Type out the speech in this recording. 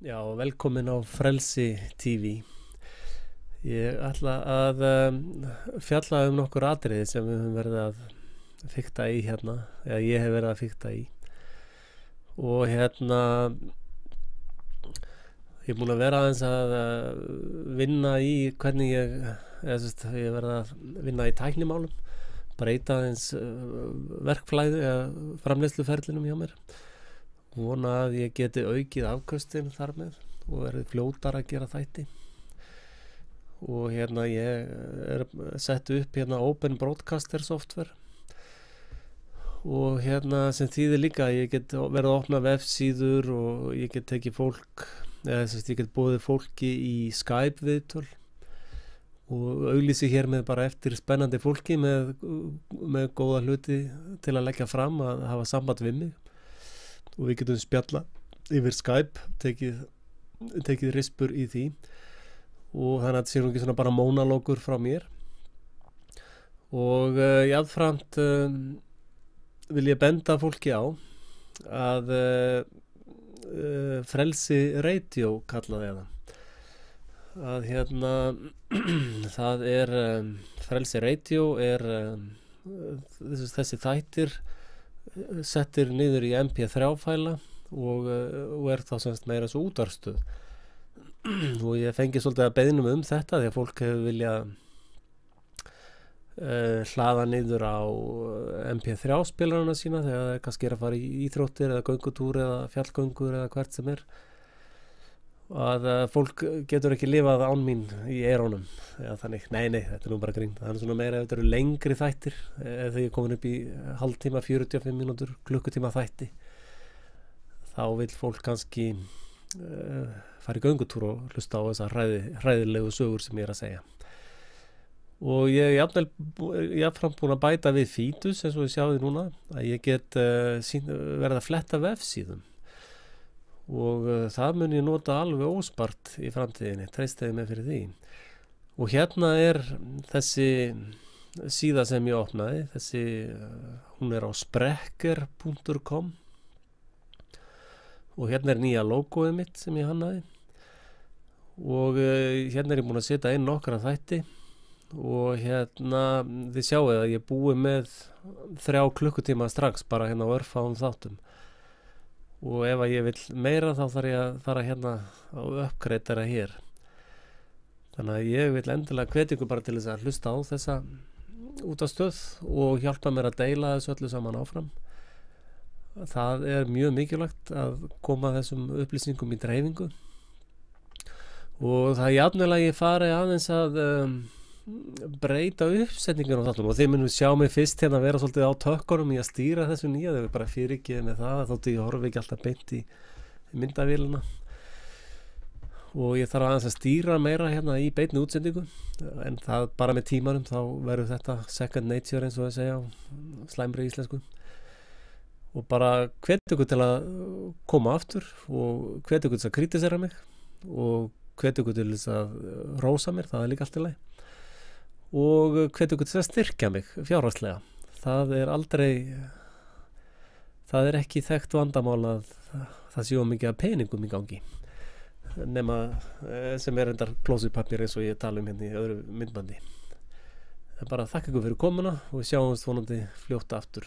Já, velkomin á Frelsi TV. Ég ætla að fjalla nokkur atriði sem við höfum verið að fikta í hérna, eða ég hef verið að fikta í. Og hérna, ég er búin að vera aðeins að vinna í hvernig ég hef verið að vinna í tæknimálum, breyta aðeins verkflæði eða framleiðsluferlinum hjá mér. Vona að ég geti aukið afköstin þar með og verið fljótar að gera þætti. Og hérna ég er sett upp hérna Open Broadcaster software og hérna sem þýðir líka að ég get verið að opna vefsíður og ég get tekið fólk, eða ég get boðið fólki í Skype viðtöl og auglýsi hér með bara eftir spennandi fólki með góða hluti til að leggja fram að hafa samband við mig. Og við getum spjalla yfir Skype, tekið rispur í því og þannig að þetta sé nú ekki svona bara mónalókur frá mér. Og jafnframt vil ég benda fólki á að Frelsi Radio kallaði það. Að hérna það er Frelsi Radio er þessi þættir settir niður í MP3-fæla og er þá semst meira svo útvarpsstöð. Og ég fengi svolítið að beiðnum þetta því að fólk hefur viljað hlaða niður á MP3-spilarana sína þegar það kannski er að fara í íþróttir eða göngutúr eða fjallgöngur eða hvert sem er. Að fólk getur ekki lifað án mín í eyrunum eða þannig, nei, þetta er nú bara grín. Það er svona meira ef þetta eru lengri þættir, ef ég er komin upp í hálftíma, 45 mínútur, klukkutíma þætti, þá vill fólk kannski fara í göngutúr og hlusta á þessar hræðilegu sögur sem ég er að segja. Og ég er jafnframt búin að bæta við fítus eins og ég sjáði núna, að ég get verið að fletta vefsíðum. Og það mun ég nota alveg óspart í framtíðinni, treystiði mig fyrir því. Og hérna er þessi síða sem ég opnaði, hún er á sprekker.com og hérna er nýja logoið mitt sem ég hannaði og hérna er ég búin að setja inn nokkra þætti og hérna þið sjáu að ég búi með 3 klukkutíma strax bara hérna á örfáum þáttum. Og ef að ég vil meira þá þarf ég að fara hérna á uppgreitara hér. Þannig að ég vil endilega hvetja ykkur bara til þess að hlusta á þessa útvarpsstöð og hjálpa mér að deila þessu öllu saman áfram. Það er mjög mikilvægt að koma þessum upplýsingum í dreifingu. Og það er jafnvel að ég fari aðeins að breyta uppsetningun á þáttunum og þið munum sjá mig fyrst hérna að vera svolítið á tökkunum í að stýra þessu nýja þegar við bara fyrirgeðum með það þóttu ég horfi ekki alltaf beint í myndavélina og ég þarf aðeins að stýra meira hérna í beinni útsendingu en það bara með tímanum þá verður þetta second nature eins og að segja á slæmri íslensku og bara hvet ykkur til að koma aftur og hvet ykkur til að kritisera mig og hvet ykkur til þess að rósa mér, það er líka allt í lagi og hvet ykkur til að styrkja mig fjárhagslega. Það er ekki þekkt vandamál að það séu mikið af peningum í gangi nema sem er endar klósupapír eins og ég tala hérna í öðru myndbandi. En bara þakka ykkur fyrir komuna og við sjáumst vonandi fljótt aftur.